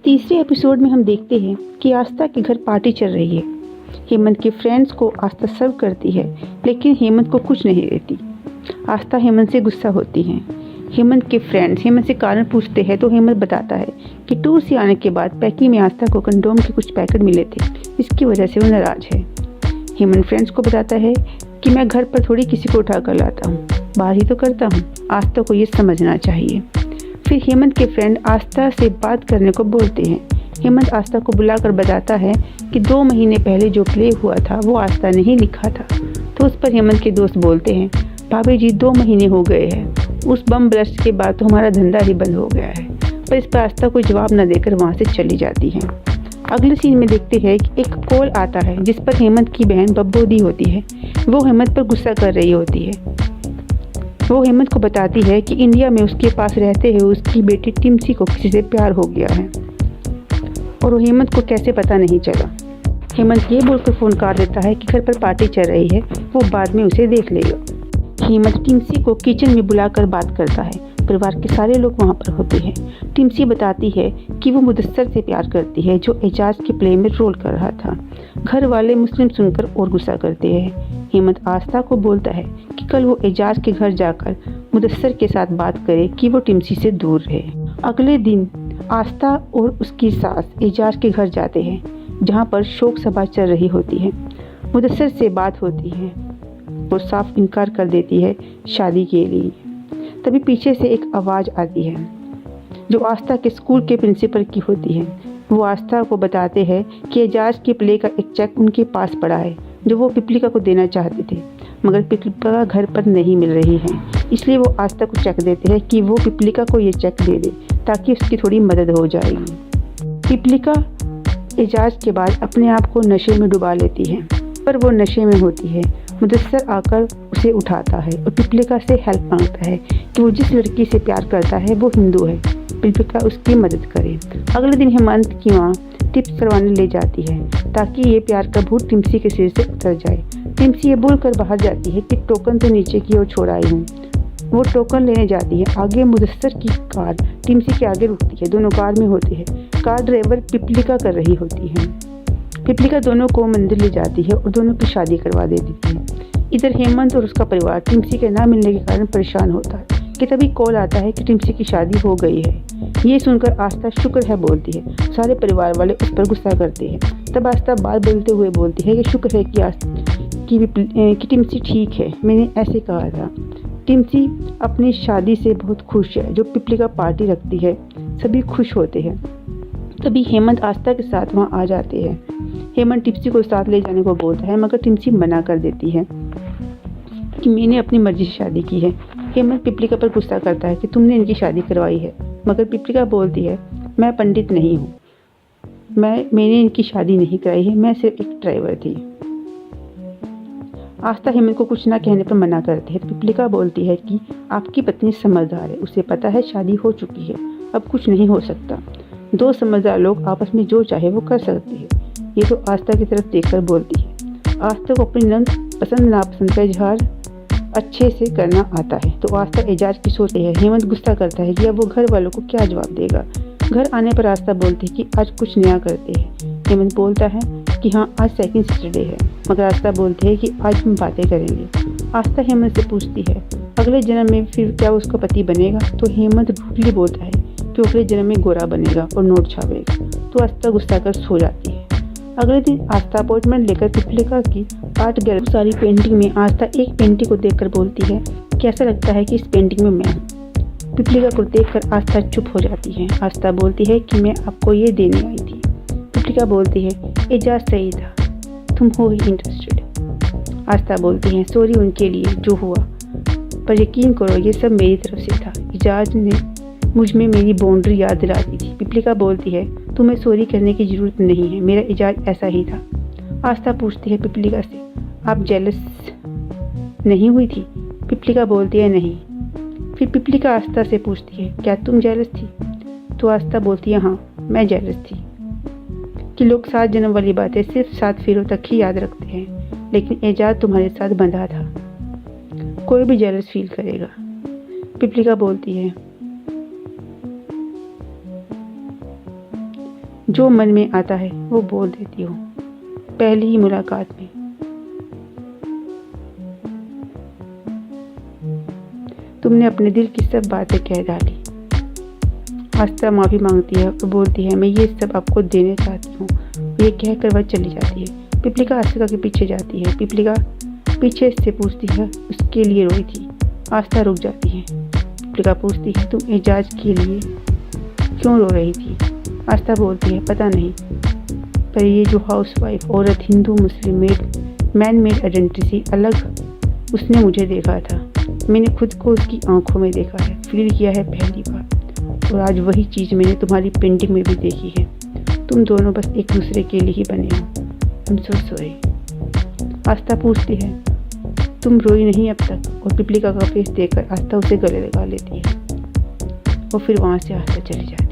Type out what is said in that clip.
तीसरे एपिसोड में हम देखते हैं कि आस्था के घर पार्टी चल रही है। हेमंत के फ्रेंड्स को आस्था सर्व करती है, लेकिन हेमंत को कुछ नहीं देती। आस्था हेमंत से गुस्सा होती है। हेमंत के फ्रेंड्स हेमंत से कारण पूछते हैं तो हेमंत बताता है कि टूर से आने के बाद पैकिंग में आस्था को कंडोम के कुछ पैकेट मिले थे, इसकी वजह से वो नाराज है। हेमंत फ्रेंड्स को बताता है कि मैं घर पर थोड़ी किसी को उठा कर लाता हूँ, बाहर ही तो करता हूँ। आस्था को ये समझना चाहिए। फिर हेमंत के फ्रेंड आस्था से बात करने को बोलते हैं। हेमंत आस्था को बुलाकर बताता है कि 2 महीने पहले जो प्ले हुआ था वो आस्था ने ही लिखा था। तो उस पर हेमंत के दोस्त बोलते हैं, भाभी जी 2 महीने हो गए हैं, उस बम ब्लास्ट के बाद तो हमारा धंधा ही बंद हो गया है। पर इस पर आस्था कोई जवाब न देकर वहाँ से चली जाती है। अगले सीन में देखते हैं कि एक कॉल आता है जिस पर हेमंत की बहन बब्बू दी होती है। वो हेमंत पर गुस्सा कर रही होती है। वो हेमंत को बताती है कि इंडिया में उसके पास रहते हुए उसकी बेटी टिम्सी को किसी से प्यार हो गया है और वो हेमंत को कैसे पता नहीं चला। हेमंत ये बोलकर फ़ोन काट देता है कि घर पर पार्टी चल रही है, वो बाद में उसे देख लेगा। हेमंत टिम्सी को किचन में बुलाकर बात करता है। परिवार के सारे लोग वहाँ पर होते हैं। टिम्सी बताती है कि वो मुदस्सर से प्यार करती है जो एजाज के प्ले में रोल कर रहा था। घर वाले मुस्लिम सुनकर और गुस्सा करते हैं। हेमंत आस्था को बोलता है कि कल वो एजाज के घर जाकर मुदस्सर के साथ बात करे कि वो टिम्सी से दूर रहे। अगले दिन आस्था और उसकी सास एजाज के घर जाते हैं जहाँ पर शोक सभा चल रही होती है। मुदस्सर से बात होती है, वो साफ इनकार कर देती है शादी के लिए। तभी पीछे से एक आवाज़ आती है जो आस्था के स्कूल के प्रिंसिपल की होती है। वो आस्था को बताते हैं कि एजाज के प्ले का एक चेक उनके पास पड़ा है जो वो पिपलिका को देना चाहते थे, मगर पिपलिका घर पर नहीं मिल रही है। इसलिए वो आस्था को चेक देते हैं कि वो पिपलिका को ये चेक दे दे ताकि उसकी थोड़ी मदद हो जाएगी। पिपलिका एजाज के बाद अपने आप को नशे में डुबा लेती है, पर वो नशे में होती है। मुदस्सर आकर उसे उठाता है और पिपलिका से हेल्प मांगता है कि वो जिस लड़की से प्यार करता है वो हिंदू है, पिपलिका उसकी मदद करे। अगले दिन हेमंत की माँ टिप्स करवाने ले जाती है ताकि ये प्यार का भूत टिम्सी के सिर से उतर जाए। टिम्सी ये बोलकर बाहर जाती है कि टोकन तो नीचे की ओर छोड़ आई हूँ। वो टोकन लेने जाती है। आगे मुदस्सर की कार टिम्सी के आगे रुकती है। दोनों कार में होते हैं। कार ड्राइवर पिपलिका कर रही होती है। पिपलिका दोनों को मंदिर ले जाती है और दोनों की शादी करवा देती है। इधर हेमंत और उसका परिवार टिम्सी के ना मिलने के कारण परेशान होता है कि तभी कॉल आता है कि टिम्सी की शादी हो गई है। ये सुनकर आस्था शुक्र है बोलती है। सारे परिवार वाले उस पर गुस्सा करते हैं। तब आस्था बात बोलते हुए बोलती है कि शुक्र है कि टिम्सी ठीक है, मैंने ऐसे कहा था। टिम्सी अपनी शादी से बहुत खुश है। जो पिपलिका पार्टी रखती है सभी खुश होते हैं। तभी हेमंत आस्था के साथ वहाँ आ जाते हैं। हेमंत टिम्सी को साथ ले जाने को बोलता है, मगर टिम्सी मना कर देती है कि मैंने अपनी मर्जी से शादी की है। हेमंत पिपलिका पर गुस्सा करता है कि तुमने इनकी शादी करवाई है, मगर पिपलिका बोलती है मैं पंडित नहीं हूँ, मैंने इनकी शादी नहीं कराई है, मैं सिर्फ एक ड्राइवर थी। आस्था हेमंत को कुछ ना कहने पर मना करती है। पिपलिका बोलती है कि आपकी पत्नी समझदार है, उसे पता है शादी हो चुकी है, अब कुछ नहीं हो सकता। 2 समझदार लोग आपस में जो चाहे वो कर सकते हैं। ये तो आस्था की तरफ देखकर बोलती है। आस्था को अपनी नंद पसंद नापसंद का इजहार अच्छे से करना आता है, तो आस्था एजाज की सोचती है। हेमंत गुस्सा करता है कि अब वो घर वालों को क्या जवाब देगा। घर आने पर आस्था बोलती है कि आज कुछ नया करते हैं। हेमंत बोलता है कि हाँ आज सेकंड सैटरडे है, मगर आस्था बोलती है कि आज हम बातें करेंगे। आस्था हेमंत से पूछती है अगले जन्म में फिर क्या उसका पति बनेगा, तो हेमंत रूडली बोलता है कि अगले जन्म में गोरा बनेगा और नोट छापेगा। तो आस्था गुस्सा कर सो जाती है। अगले दिन आस्था अपॉइंटमेंट लेकर पिपलिका की आर्ट गैलरी सारी पेंटिंग में आस्था एक पेंटिंग को देखकर बोलती है कि ऐसा लगता है कि इस पेंटिंग में मैं हूँ। पिपलिका को देखकर आस्था चुप हो जाती है। आस्था बोलती है कि मैं आपको ये देने आई थी। पिपलिका बोलती है एजाज सही था, तुम हो ही इंटरेस्टेड। आस्था बोलती है सॉरी उनके लिए जो हुआ, पर यकीन करो ये सब मेरी तरफ से था। एजाज ने मुझ में मेरी बाउंड्री याद दिला दी थी। पिपलिका बोलती है तुम्हें सॉरी करने की ज़रूरत नहीं है, मेरा एजाज ऐसा ही था। आस्था पूछती है पिपलिका से आप जेलस नहीं हुई थी? पिपलिका बोलती है नहीं। फिर पिपलिका आस्था से पूछती है क्या तुम जेलस थी? तो आस्था बोलती है हाँ मैं जेलस थी कि लोग 7 जन्म वाली बातें सिर्फ 7 फेरों तक ही याद रखते हैं, लेकिन एजाज तुम्हारे साथ बंधा था, कोई भी जेलस फील करेगा। पिपलिका बोलती है जो मन में आता है वो बोल देती हूँ, पहली ही मुलाकात में। तुमने अपने दिल की सब बातें कह डाली। आस्था माफ़ी मांगती है और बोलती है, मैं ये सब आपको देना चाहती हूँ। ये कहकर वह चली जाती है। पिपलिका आस्था के पीछे जाती है। पिपलिका पीछे से पूछती है, उसके लिए रोई थी। आस्था रुक जाती है। पिपलिका पूछती है, तुम एजाज के लिए क्यों रो रही थी? आस्था बोलती है, पता नहीं, पर ये जो हाउसवाइफ औरत Hindu Muslim man made identity अलग उसने मुझे देखा था। मैंने खुद को उसकी आंखों में देखा है, फील किया है पहली बार, और आज वही चीज़ मैंने तुम्हारी पेंटिंग में भी देखी है। तुम दोनों बस एक दूसरे के लिए ही बने हो। I'm so sorry। आस्था पूछती है, तुम रोई नहीं अब तक? और पिपलिका का फेस देखकर आस्था उसे गले लगा लेती है और फिर वहाँ से आस्था चली जाती है।